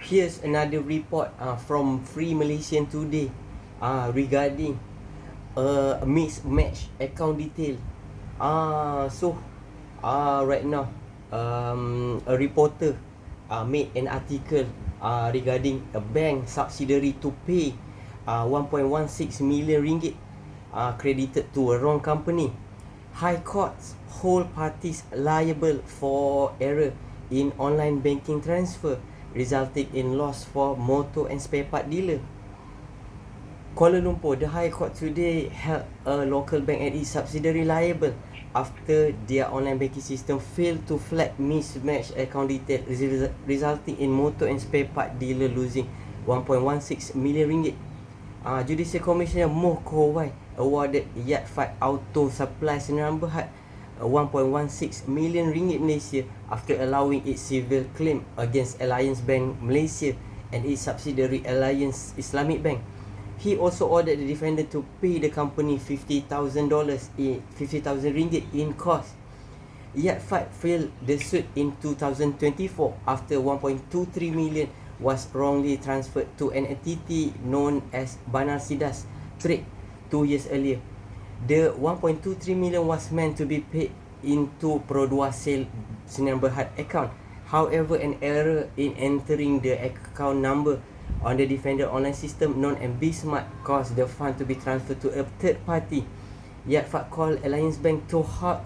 Here's another report from Free Malaysian Today regarding a mismatched account detail. Right now, a reporter made an article regarding a bank subsidiary to pay 1.16 million ringgit credited to a wrong company. High courts hold parties liable for error in online banking transfer, resulting in loss for motor and spare part dealer. Kuala Lumpur, the High Court today held a local bank and its subsidiary liable after their online banking system failed to flag mismatched account details, resulting in motor and spare part dealer losing 1.16 million ringgit. Judicial Commissioner Moh Kowai awarded Yat Fat Auto Supply Sdn Bhd 1.16 million ringgit Malaysia after allowing its civil claim against Alliance Bank Malaysia and its subsidiary Alliance Islamic Bank. He also ordered the defendant to pay the company $50,000 ringgit in cost. Yat Fat filed the suit in 2024 after 1.23 million was wrongly transferred to an entity known as Banar Sidas Trade 2 years earlier. The 1.23 million was meant to be paid into Produa Sale Sdn Bhd account. However, an error in entering the account number on the defender online system known as Mismatched caused the fund to be transferred to a third party. Yat Fat called Alliance Bank to halt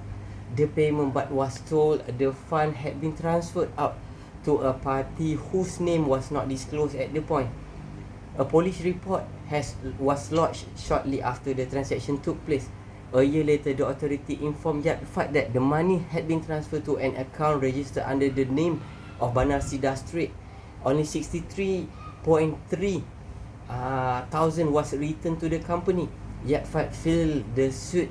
the payment but was told the fund had been transferred out to a party whose name was not disclosed at the point. A police report was lodged shortly after the transaction took place. A year later, the authority informed Yat Fat that the money had been transferred to an account registered under the name of Banar Sidas Trade. Only 63.3 thousand was returned to the company. Yat Fat filed the suit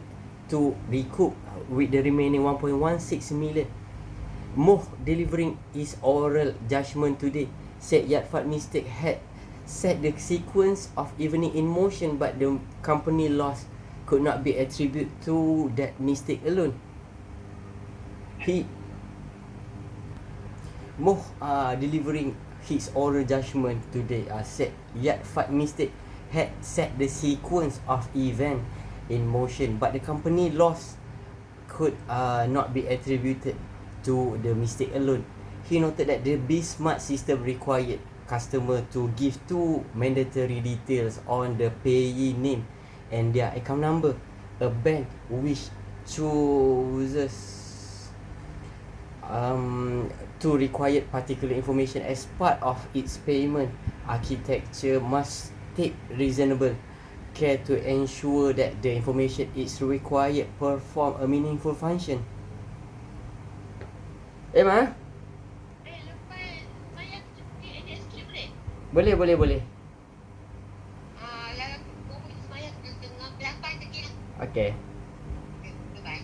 to recoup with the remaining 1.16 million. Moh, delivering his oral judgment today, said Yat Fat mistake had set the sequence of evening in motion, but the company loss could not be attributed to that mistake alone. Moh, delivering his oral judgment today, said Yat Fat mistake had set the sequence of event in motion, but the company loss could not be attributed to the mistake alone. He noted that the Mismatched system required customer to give two mandatory details on the payee name and their account number. A bank which chooses to require particular information as part of its payment architecture must take reasonable care to ensure that the information is required perform a meaningful function. Ma? Lepas saya pergi NS boleh? Boleh. Yang aku boleh semayang dengan 8 lagi lah. Okay. Bye-bye.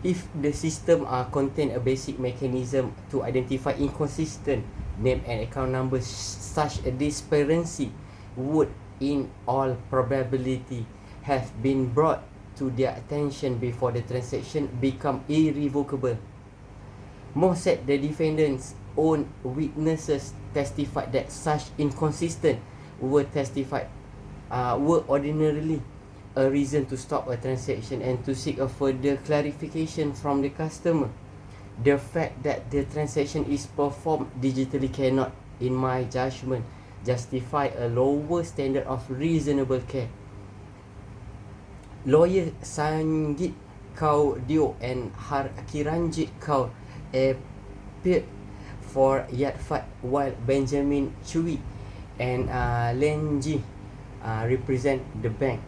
If the system contain a basic mechanism to identify inconsistent name and account numbers, such a discrepancy would in all probability have been brought to their attention before the transaction become irrevocable. Moh said the defendant's own witnesses testified that such inconsistent were ordinarily a reason to stop a transaction and to seek a further clarification from the customer. The fact that the transaction is performed digitally cannot, in my judgment, justify a lower standard of reasonable care. Lawyer Sanjit Kaur Dio and Kiranjit Kaur appeared for Yat Fat, while Benjamin Chui and Len Ji represent the bank.